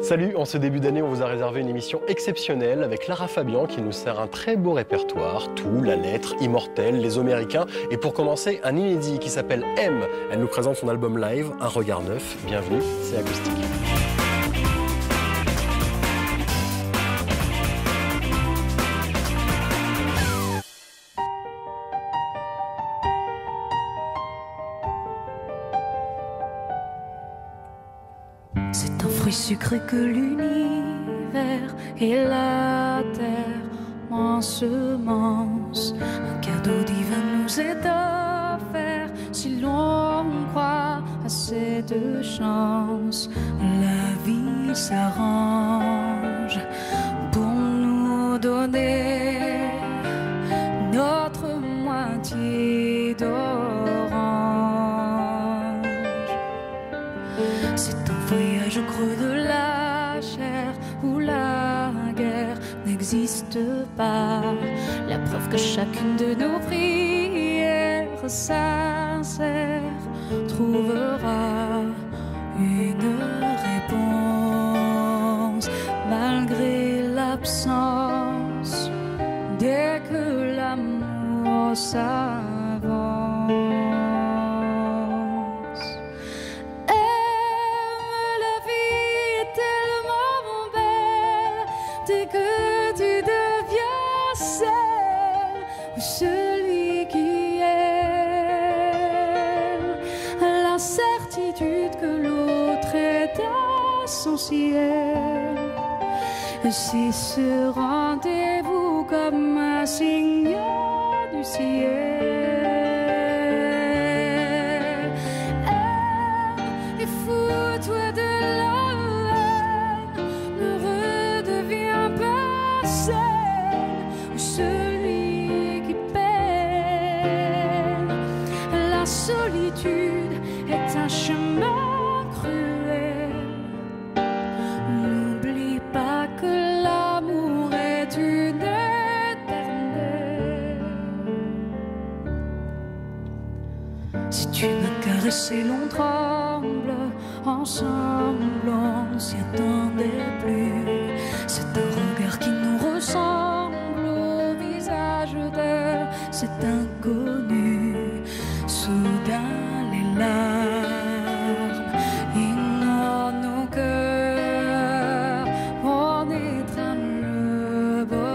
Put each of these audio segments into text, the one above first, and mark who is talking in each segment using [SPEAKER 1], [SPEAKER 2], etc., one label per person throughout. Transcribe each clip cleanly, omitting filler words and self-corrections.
[SPEAKER 1] Salut, en ce début d'année, on vous a réservé une émission exceptionnelle avec Lara Fabian qui nous sert un très beau répertoire, tout, la lettre, Immortel, les Homéricains et pour commencer, un inédit qui s'appelle M. Elle nous présente son album live, Un regard neuf. Bienvenue, c'est Acoustique.
[SPEAKER 2] C'est un fruit sucré que l'univers et la terre ensemencent. Un cadeau divin nous est offert si l'on croit à cette chance. La vie s'arrange pour nous donner notre moitié d'orange. C'est un voyage au creux de la chair où la guerre n'existe pas. La preuve que chacune de nos prières sincères trouvera une réponse malgré l'absence. Dès que l'amour s'avance. Celui qui aime la certitude que l'autre est essentiel. C'est ce rendez-vous comme un signe du ciel. Et fous-toi de la haine, ne redeviens pas seul. Celui qui peine, la solitude est un chemin cruel. N'oublie pas que l'amour est une éternelle. Si tu m'as caressé, l'on tremble. Ensemble, on ne s'y attendait plus. C'est un regard qui nous ressemble au visage de cet inconnu. Soudain, les larmes inondent nos cœurs. On étreint le bonheur.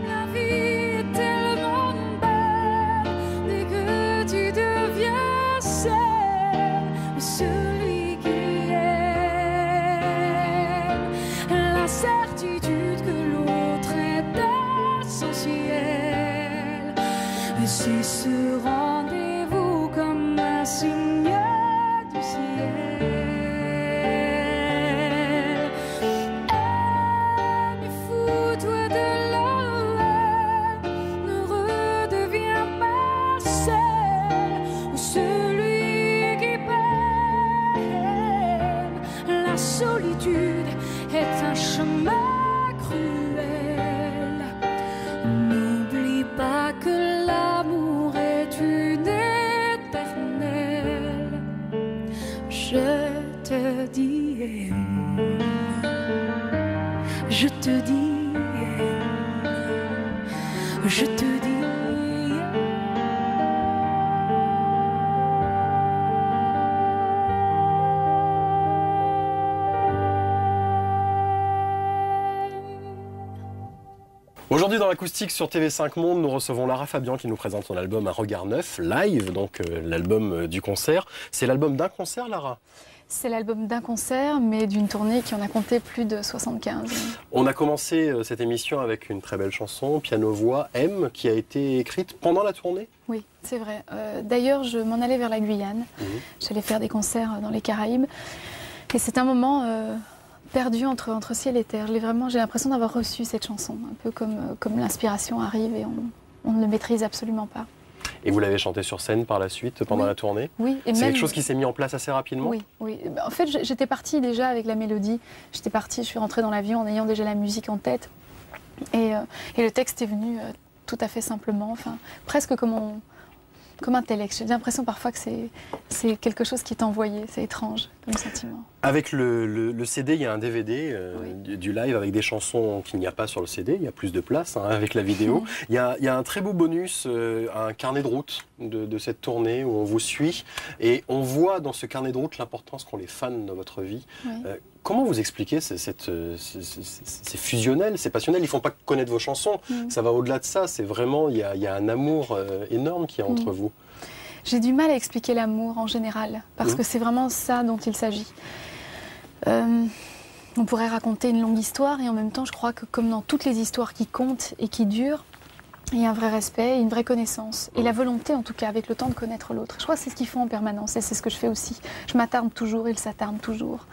[SPEAKER 2] La vie est tellement belle dès que tu deviens seul. Celui qui aime la certitude que l'autre est essentiel. C'est ce rendez-vous comme un signe du ciel. Aime et fous-toi de la haine, ne redeviens pas seul. Celui qui peine, la solitude est un chemin cruel. N'oublie pas que l'amour est une éternelle. Je te dis, je te dis, je te dis.
[SPEAKER 1] Aujourd'hui dans l'Acoustique sur TV5 Monde, nous recevons Lara Fabian qui nous présente son album Un regard neuf, live, donc l'album du concert. C'est l'album d'un concert, Lara?
[SPEAKER 3] C'est l'album d'un concert, mais d'une tournée qui en a compté plus de 75.
[SPEAKER 1] On a commencé cette émission avec une très belle chanson, piano-voix, M, qui a été écrite pendant la tournée?
[SPEAKER 3] Oui, c'est vrai. D'ailleurs, je m'en allais vers la Guyane. J'allais faire des concerts dans les Caraïbes. Et c'est un moment perdu entre ciel et terre. J'ai l'impression d'avoir reçu cette chanson, un peu comme l'inspiration arrive et on ne le maîtrise absolument pas.
[SPEAKER 1] Et vous l'avez chanté sur scène par la suite, pendant la tournée?
[SPEAKER 3] Oui.
[SPEAKER 1] C'est quelque chose qui s'est mis en place assez rapidement?
[SPEAKER 3] Oui, oui. En fait, j'étais partie déjà avec la mélodie. Je suis rentrée dans l'avion en ayant déjà la musique en tête. Et le texte est venu tout à fait simplement, enfin, presque comme comme un telex. J'ai l'impression parfois que c'est quelque chose qui est envoyé. C'est étrange comme sentiment.
[SPEAKER 1] Avec le CD, il y a un DVD du live avec des chansons qu'il n'y a pas sur le CD. Il y a plus de place avec la vidéo. Il y a un très beau bonus, un carnet de route de cette tournée où on vous suit. Et on voit dans ce carnet de route l'importance qu'ont les fans dans votre vie. Oui. Comment vous expliquez c'est fusionnel, c'est passionnel. Ils ne font pas connaître vos chansons. Ça va au-delà de ça. C'est vraiment, il y a un amour énorme qu'il y a entre vous.
[SPEAKER 3] J'ai du mal à expliquer l'amour en général, parce que c'est vraiment ça dont il s'agit. On pourrait raconter une longue histoire et en même temps, je crois que comme dans toutes les histoires qui comptent et qui durent, il y a un vrai respect, une vraie connaissance et la volonté en tout cas avec le temps de connaître l'autre. Je crois que c'est ce qu'ils font en permanence et c'est ce que je fais aussi. Je m'attarde toujours, ils s'attardent toujours.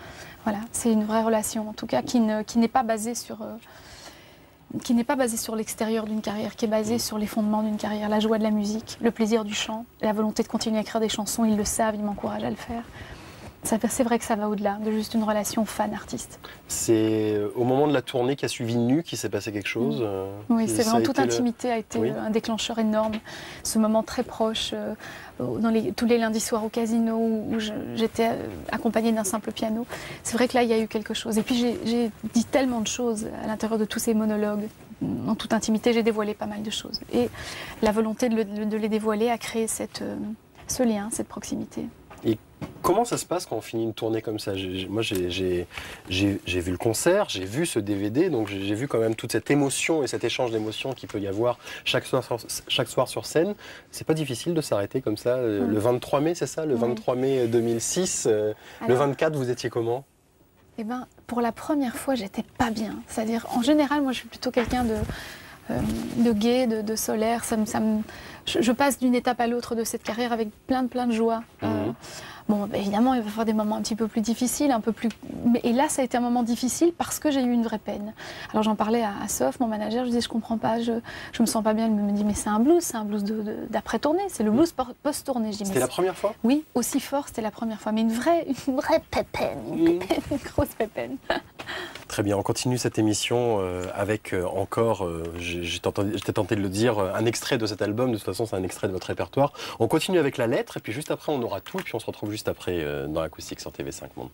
[SPEAKER 3] Voilà, c'est une vraie relation en tout cas qui n'est pas basée sur... qui n'est pas basée sur l'extérieur d'une carrière, qui est basée sur les fondements d'une carrière, la joie de la musique, le plaisir du chant, la volonté de continuer à écrire des chansons, ils le savent, ils m'encouragent à le faire. C'est vrai que ça va au-delà de juste une relation fan-artiste. C'est
[SPEAKER 1] au moment de la tournée qui a suivi Nu qu'il s'est passé quelque chose
[SPEAKER 3] Oui, c'est vraiment toute intimité a été un déclencheur énorme. Ce moment très proche, tous les lundis soirs au casino où j'étais accompagnée d'un simple piano. C'est vrai que là, il y a eu quelque chose. Et puis j'ai dit tellement de choses à l'intérieur de tous ces monologues. En toute intimité, j'ai dévoilé pas mal de choses. Et la volonté de les dévoiler a créé ce lien, cette proximité.
[SPEAKER 1] Et comment ça se passe quand on finit une tournée comme ça? Moi, j'ai vu le concert, j'ai vu ce DVD, donc j'ai vu quand même toute cette émotion et cet échange d'émotions qu'il peut y avoir chaque soir sur scène. C'est pas difficile de s'arrêter comme ça. Le 23 mai, c'est ça? Le 23 mai 2006. Alors, le 24, vous étiez comment?
[SPEAKER 3] Eh ben, pour la première fois, j'étais pas bien. C'est-à-dire, en général, moi, je suis plutôt quelqu'un de gai, de solaire. Je passe d'une étape à l'autre de cette carrière avec plein de joie. Bon, bah, évidemment, il va y avoir des moments un petit peu plus difficiles, et là, ça a été un moment difficile parce que j'ai eu une vraie peine. Alors, j'en parlais à Sof, mon manager, je disais, je comprends pas, je me sens pas bien. Elle me dit, mais c'est un blues d'après-tournée, c'est le blues post-tournée.
[SPEAKER 1] C'était la première fois?
[SPEAKER 3] Oui, aussi fort, c'était la première fois, mais une vraie pépène, une grosse pépène.
[SPEAKER 1] Très bien, on continue cette émission avec encore, j'étais tenté de le dire, un extrait de cet album. De toute façon, c'est un extrait de votre répertoire. On continue avec la lettre, et puis juste après, on aura tout, et puis on se retrouve juste après dans l'acoustique sur TV5 Monde.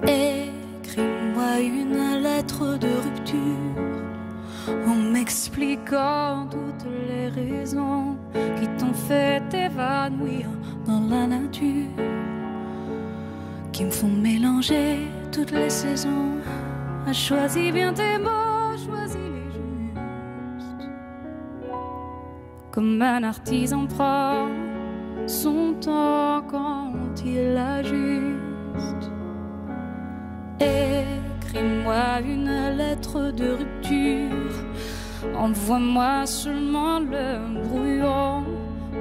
[SPEAKER 2] Écris-moi une lettre de rupture en m'expliquant toutes les raisons qui t'ont fait évanouir dans la nature, qui me font mélanger toutes les saisons. Choisis bien tes mots, choisis-les justes, comme un artisan prend son temps quand il ajuste. Écris-moi une lettre de rupture, envoie-moi seulement le brouillon.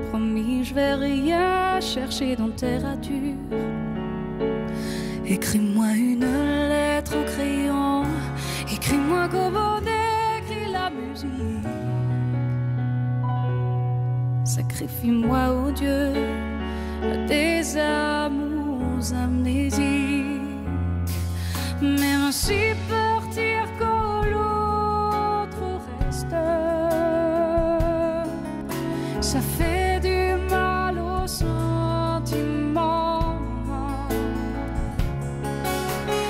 [SPEAKER 2] Promis, je vais rien chercher dans tes ratures. Écris-moi une lettre au crayon, écris-moi comme on écrit la musique. Sacrifie-moi, oh Dieu, à des amours amnésiques. Même si partir quand l'autre reste, ça fait du mal aux sentiments.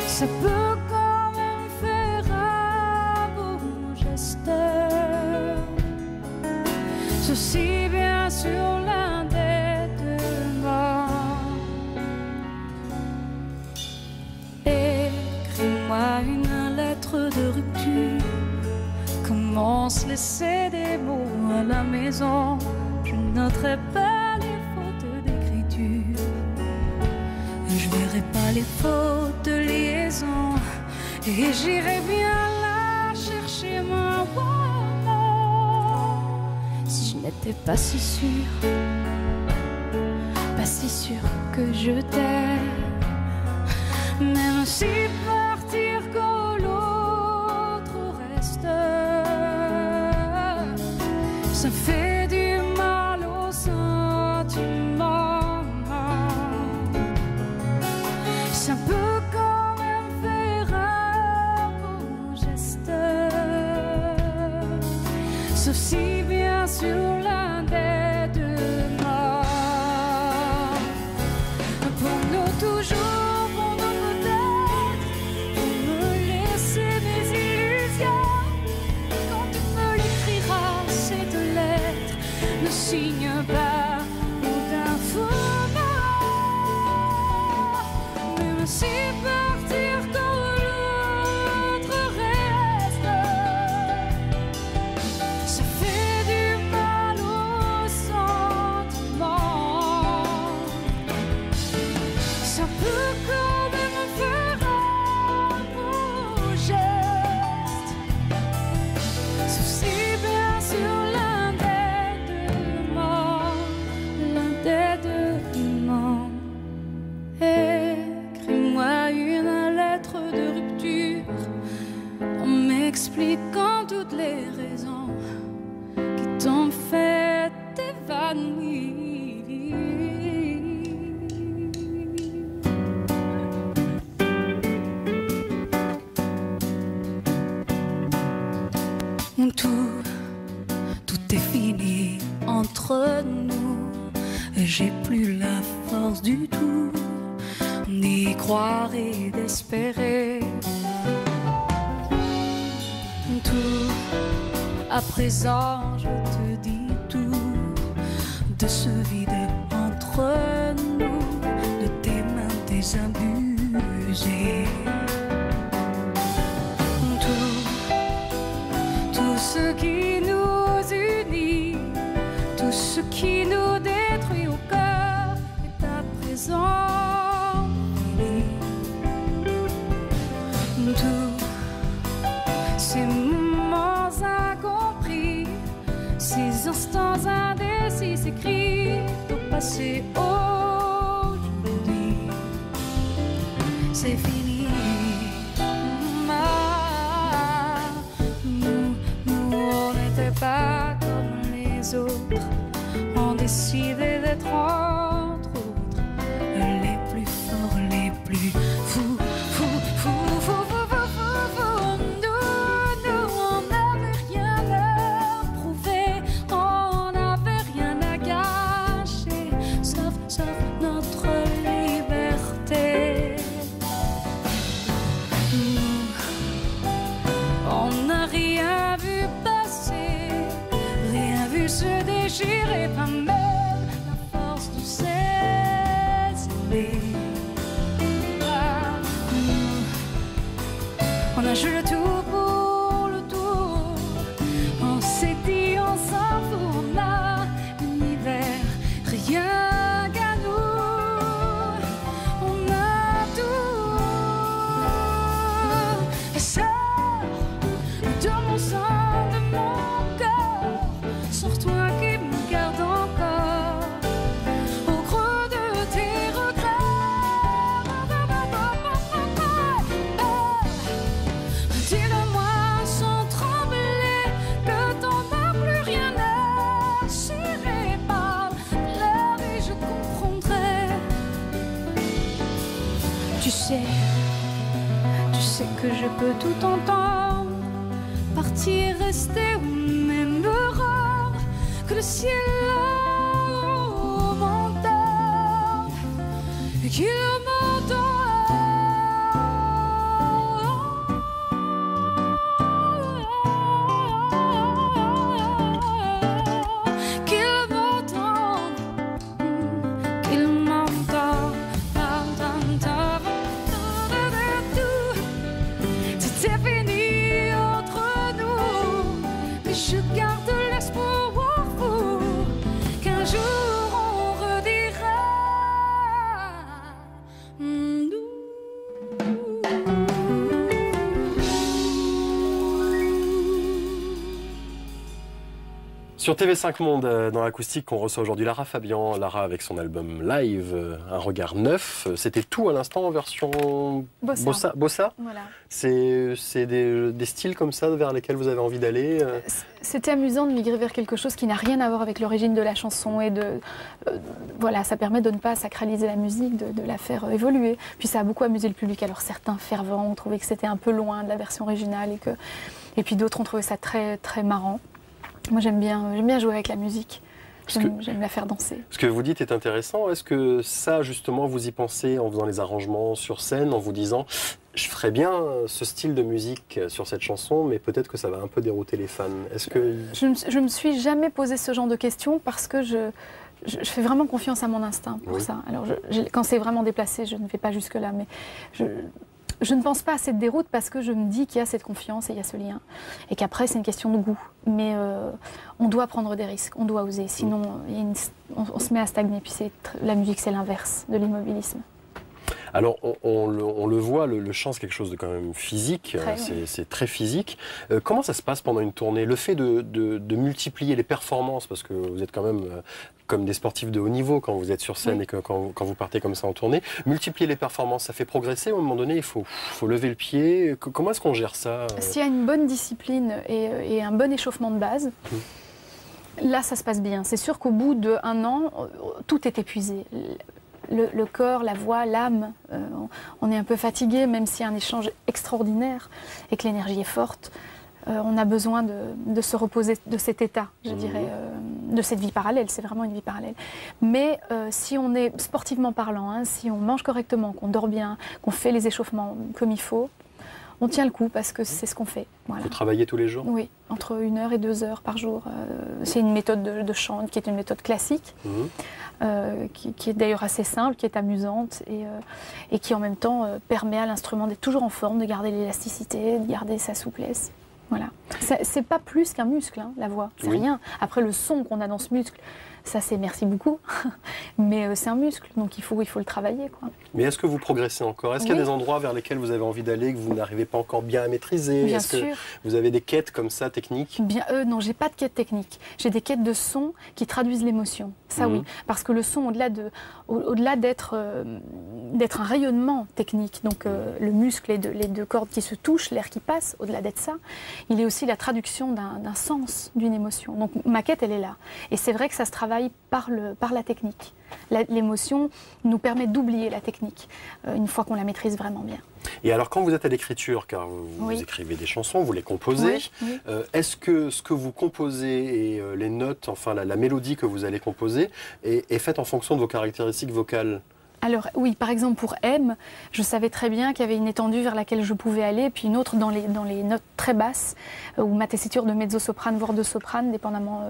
[SPEAKER 2] Ça peut quand même faire un beau geste, ceci bien sûr l'un des deux morts. Écris-moi une lettre de rupture, comment se laisser des mots à la maison. Je noterai pas les fautes d'écriture, je verrai pas les fautes de liaison, et j'irai bien la chercher ma voix. Si je n'étais pas si sûre que je t'aime, même si partir quand l'autre reste, ça fait du mal aux sentiments. ainsi partir quand l'autre reste. Ça fait du mal aux sentiments. Ça peut quand même faire un beau geste. Souci bien sûr l'un des deux morts, l'un des deux morts. Écris-moi une lettre de rupture en m'expliquant toutes les raisons qui t'ont fait t'évanouir. Tout est fini entre nous et j'ai plus la force du tout d'y croire et d'espérer. Tout, à présent je te dis tout de ce vide entre nous, de tes mains désabusées. Tout ce qui nous unit, tout ce qui nous détruit au cœur est à présent fini. Tous ces moments incompris, ces instants indécis s'écrivent au passé aujourd'hui. C'est fini. Pas comme les autres, on décidait d'être entre autres les plus forts, les plus fous, fous, fous, fous, fous, fous, fous, fous. Nous, on n'avait rien à prouver, on n'avait rien à gâcher, sauf notre liberté. On n'a rien vu se déchirer, pas même la force de s'aimer. On a joué le tout pour le tour, on s'est dit on s'en fout, on a l'univers, rien qu'à nous, on a tout. Et sors de mon sang, de mon cœur, sors-toi qui me garde encore au creux de tes regrets. Dis-le-moi sans trembler que t'en as plus rien à cirer. Parle, pleure et je comprendrai. Tu sais que je peux tout entendre, partir, rester ou même me rendre, que le ciel m'entende et qu'il c'est fini entre nous, mais je garde l'espoir fou qu'un jour on redira nous.
[SPEAKER 1] Sur TV5 Monde, dans l'acoustique, on reçoit aujourd'hui Lara Fabian. Lara avec son album live, Un regard neuf. C'était tout à l'instant en version bossa.
[SPEAKER 3] Voilà.
[SPEAKER 1] C'est des styles comme ça vers lesquels vous avez envie d'aller
[SPEAKER 3] C'était amusant de migrer vers quelque chose qui n'a rien à voir avec l'origine de la chanson. Et voilà, ça permet de ne pas sacraliser la musique, de la faire évoluer. Puis ça a beaucoup amusé le public. Alors certains fervents ont trouvé que c'était un peu loin de la version originale. Et puis d'autres ont trouvé ça très, très marrant. Moi, j'aime bien jouer avec la musique. J'aime la faire danser.
[SPEAKER 1] Ce que vous dites est intéressant. Est-ce que ça, justement, vous y pensez en faisant les arrangements sur scène, en vous disant « je ferais bien ce style de musique sur cette chanson, mais peut-être que ça va un peu dérouter les fans ». Est-ce que...
[SPEAKER 3] Je me suis jamais posé ce genre de questions parce que je fais vraiment confiance à mon instinct pour ça. Alors, quand c'est vraiment déplacé, je ne vais pas jusque-là, mais je ne pense pas à cette déroute parce que je me dis qu'il y a cette confiance et il y a ce lien. Et qu'après, c'est une question de goût. Mais on doit prendre des risques, on doit oser. Sinon, on se met à stagner. Puis la musique, c'est l'inverse de l'immobilisme.
[SPEAKER 1] Alors, on le voit, le chant, c'est quelque chose de quand même physique, c'est très physique. Comment ça se passe pendant une tournée? Le fait de multiplier les performances, parce que vous êtes quand même comme des sportifs de haut niveau quand vous êtes sur scène et que quand vous partez comme ça en tournée, multiplier les performances, ça fait progresser. À un moment donné, il faut lever le pied. Comment est-ce qu'on gère ça?
[SPEAKER 3] S'il y a une bonne discipline et un bon échauffement de base, là, ça se passe bien. C'est sûr qu'au bout d'1 an, tout est épuisé. Le corps, la voix, l'âme, on est un peu fatigué, même s'il y a un échange extraordinaire et que l'énergie est forte. On a besoin de se reposer de cet état, je dirais, de cette vie parallèle. C'est vraiment une vie parallèle. Mais si on est sportivement parlant, hein, si on mange correctement, qu'on dort bien, qu'on fait les échauffements comme il faut, on tient le coup parce que c'est ce qu'on fait. Voilà.
[SPEAKER 1] Vous travaillez tous les jours? Oui,
[SPEAKER 3] entre 1 heure et 2 heures par jour. C'est une méthode de chant qui est une méthode classique, qui est d'ailleurs assez simple, qui est amusante et qui en même temps permet à l'instrument d'être toujours en forme, de garder l'élasticité, de garder sa souplesse. Voilà. C'est pas plus qu'un muscle, hein, la voix, c'est rien. Après, le son qu'on a dans ce muscle, ça c'est merci beaucoup, mais c'est un muscle, donc il faut le travailler, quoi.
[SPEAKER 1] Mais est-ce que vous progressez encore? Est-ce qu'il y a des endroits vers lesquels vous avez envie d'aller, que vous n'arrivez pas encore bien à maîtriser?
[SPEAKER 3] Bien
[SPEAKER 1] sûr. Que vous avez des quêtes comme ça, techniques?
[SPEAKER 3] Non, j'ai pas de quête technique. J'ai des quêtes de son qui traduisent l'émotion. Ça oui, parce que le son, au-delà d'être un rayonnement technique, donc le muscle et les 2 cordes qui se touchent, l'air qui passe, au-delà d'être ça, il est aussi la traduction d'un sens, d'une émotion. Donc ma quête, elle est là. Et c'est vrai que ça se travaille par la technique. L'émotion nous permet d'oublier la technique une fois qu'on la maîtrise vraiment bien.
[SPEAKER 1] Et alors quand vous êtes à l'écriture, car vous écrivez des chansons, vous les composez, est-ce que ce que vous composez et les notes, enfin la mélodie que vous allez composer est faite en fonction de vos caractéristiques vocales?
[SPEAKER 3] Alors oui, par exemple pour M, je savais très bien qu'il y avait une étendue vers laquelle je pouvais aller, puis une autre dans les notes très basses, où ma tessiture de mezzo-soprane, voire de soprane, dépendamment...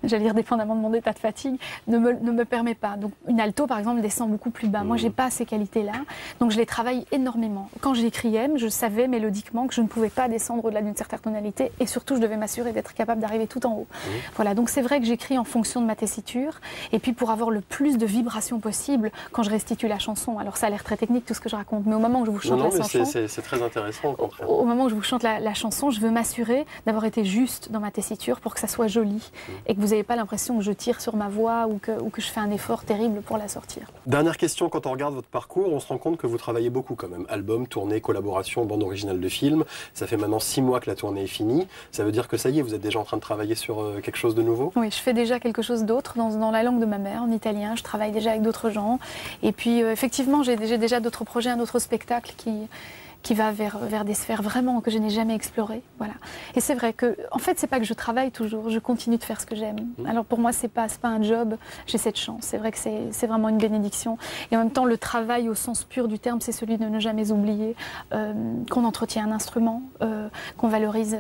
[SPEAKER 3] j'allais dire dépendamment de mon état de fatigue, ne me permet pas. Donc une alto, par exemple, descend beaucoup plus bas. Moi, je n'ai pas ces qualités-là, donc je les travaille énormément. Quand j'écris M, je savais mélodiquement que je ne pouvais pas descendre au-delà d'une certaine tonalité, et surtout, je devais m'assurer d'être capable d'arriver tout en haut. Voilà, donc c'est vrai que j'écris en fonction de ma tessiture, et puis pour avoir le plus de vibrations possible quand je restitue la chanson. Alors ça a l'air très technique, tout ce que je raconte, mais au moment où je vous chante la chanson...
[SPEAKER 1] c'est très intéressant, au contraire.
[SPEAKER 3] Au moment où je vous chante la chanson, je veux m'assurer d'avoir été juste dans ma tessiture pour que ça soit joli, et que vous n'avez pas l'impression que je tire sur ma voix ou que je fais un effort terrible pour la sortir.
[SPEAKER 1] Dernière question, quand on regarde votre parcours, on se rend compte que vous travaillez beaucoup quand même. Album, tournée, collaboration, bande originale de film. Ça fait maintenant 6 mois que la tournée est finie. Ça veut dire que ça y est, vous êtes déjà en train de travailler sur quelque chose de nouveau? Oui, je fais déjà quelque chose d'autre dans la langue de ma mère, en italien. Je travaille déjà avec d'autres gens. Et puis effectivement, j'ai déjà d'autres projets, un autre spectacle qui va vers des sphères vraiment que je n'ai jamais explorées. Voilà. Et c'est vrai que, en fait, c'est pas que je travaille toujours, je continue de faire ce que j'aime. Alors pour moi, c'est pas un job, j'ai cette chance. C'est vrai que c'est vraiment une bénédiction. Et en même temps, le travail au sens pur du terme, c'est celui de ne jamais oublier qu'on entretient un instrument, qu'on valorise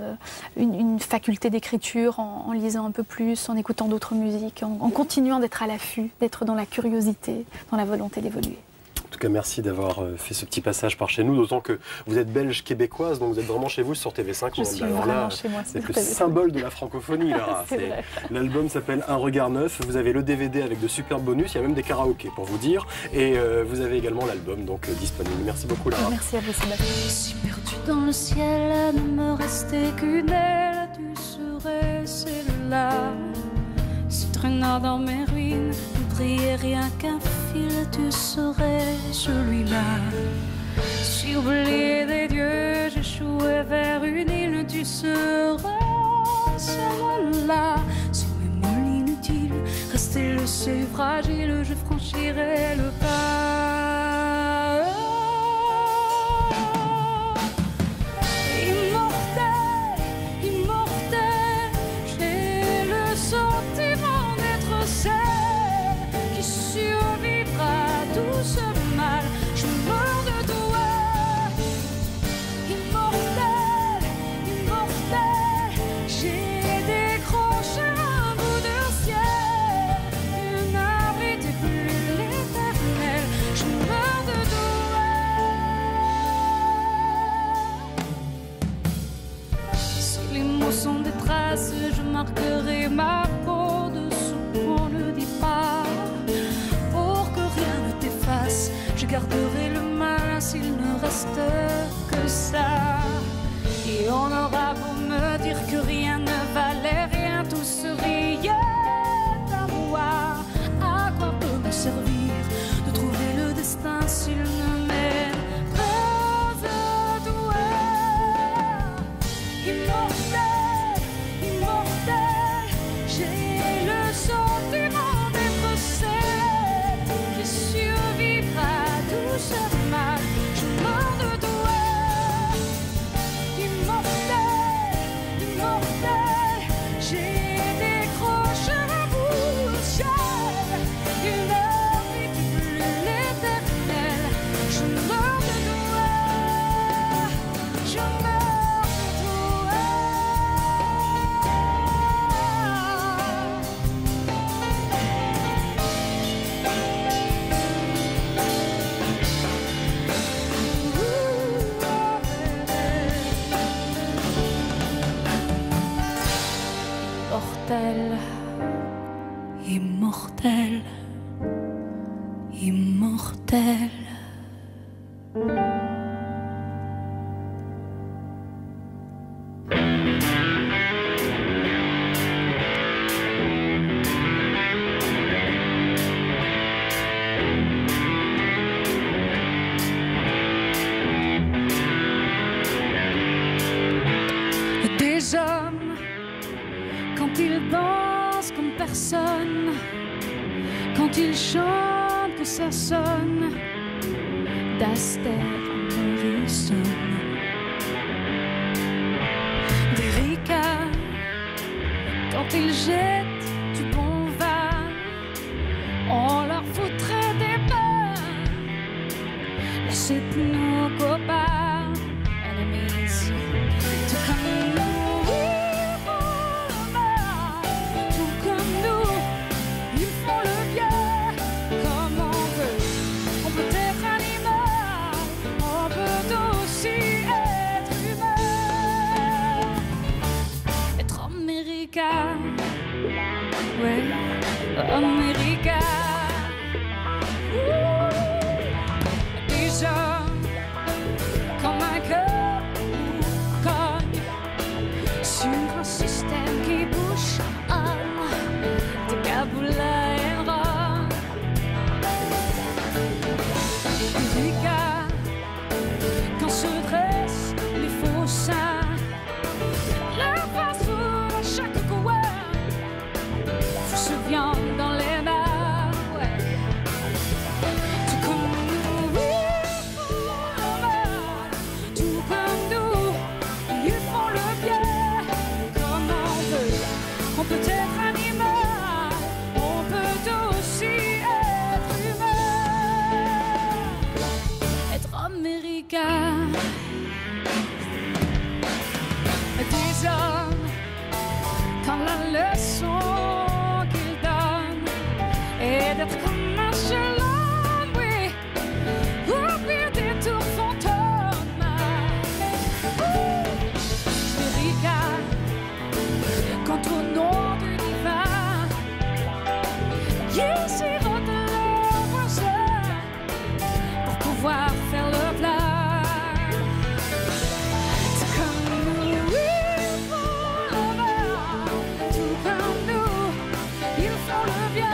[SPEAKER 1] une faculté d'écriture en lisant un peu plus, en écoutant d'autres musiques, en continuant d'être à l'affût, d'être dans la curiosité, dans la volonté d'évoluer. En tout cas, merci d'avoir fait ce petit passage par chez nous, d'autant que vous êtes belge québécoise, donc vous êtes vraiment chez vous sur TV5.
[SPEAKER 3] Je suis vraiment chez moi.
[SPEAKER 1] C'est le symbole de la francophonie, Lara. L'album s'appelle Un regard neuf. Vous avez le DVD avec de super bonus. Il y a même des karaokés pour vous dire. Et vous avez également l'album donc disponible. Merci beaucoup, Lara.
[SPEAKER 3] Merci à vous, Sébastien.
[SPEAKER 2] Si perdu dans le ciel, ne me restait qu'une aile, tu serais celle-là. Si traînant dans mes ruines, ne brillait rien qu'un fil, tu serais celui-là. Si oublié des dieux, j'échouais vers une île, tu serais celle-là. Si même l'inutile restait le seuil fragile, je franchirais le pas. garderai le mal s'il ne reste que ça. Et on aura beau me dire que rien ne valait rien, tout se riait à moi. À quoi peut me servir de trouver le destin s'il ne mène pas à toi? Immortel, immortel, j'ai le sentiment d'être celle qui survivra à tout ce mal. Je meurs de toi. Immortel, immortel, j'ai décroché la boule au ciel. Une heure vite plus l'éternel. Je meurs de toi, je meurs de toi. Immortel, immortel, immortel. Des hommes, quand ils dansent comme personne, quand ils chantent que ça sonne, d'Aster à Morrison. D'Erika, quand ils jettent du bon vin, on leur foutrait des bains. Là c'est nos copains, enemies, tout comme nous. Ouais, America. Des hommes comme un cœur cogne sur un système qui bouge de Kaboula et Rome. America, quand se dressent les faux seins, leur face à chaque coin. Viande dans les mains, ouais. Tout comme nous, ils font le mal. Tout comme nous, ils font le bien. Comme on veut, on peut être animal, on peut aussi être humain. Être américain. Des hommes, quand la leçon et d'être comme un shalom, oui, au pire des tours fantômes. Erika, quand au nom du divin, ils sirotent leur voisin pour pouvoir faire le plat. C'est comme nous, ils font le mal, tout comme nous, ils font le bien.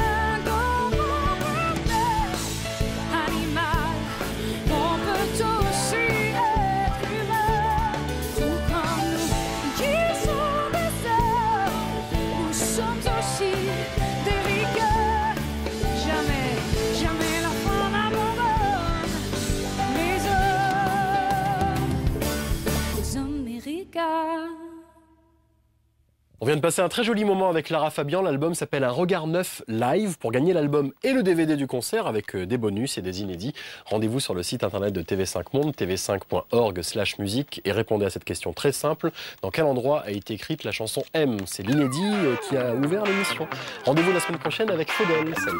[SPEAKER 1] On vient de passer un très joli moment avec Lara Fabian. L'album s'appelle Un regard neuf live. Pour gagner l'album et le DVD du concert avec des bonus et des inédits, rendez-vous sur le site internet de TV5 Monde, tv5.org/musique, et répondez à cette question très simple. Dans quel endroit a été écrite la chanson M? C'est l'inédit qui a ouvert l'émission. Rendez-vous la semaine prochaine avec Fedel. Salut.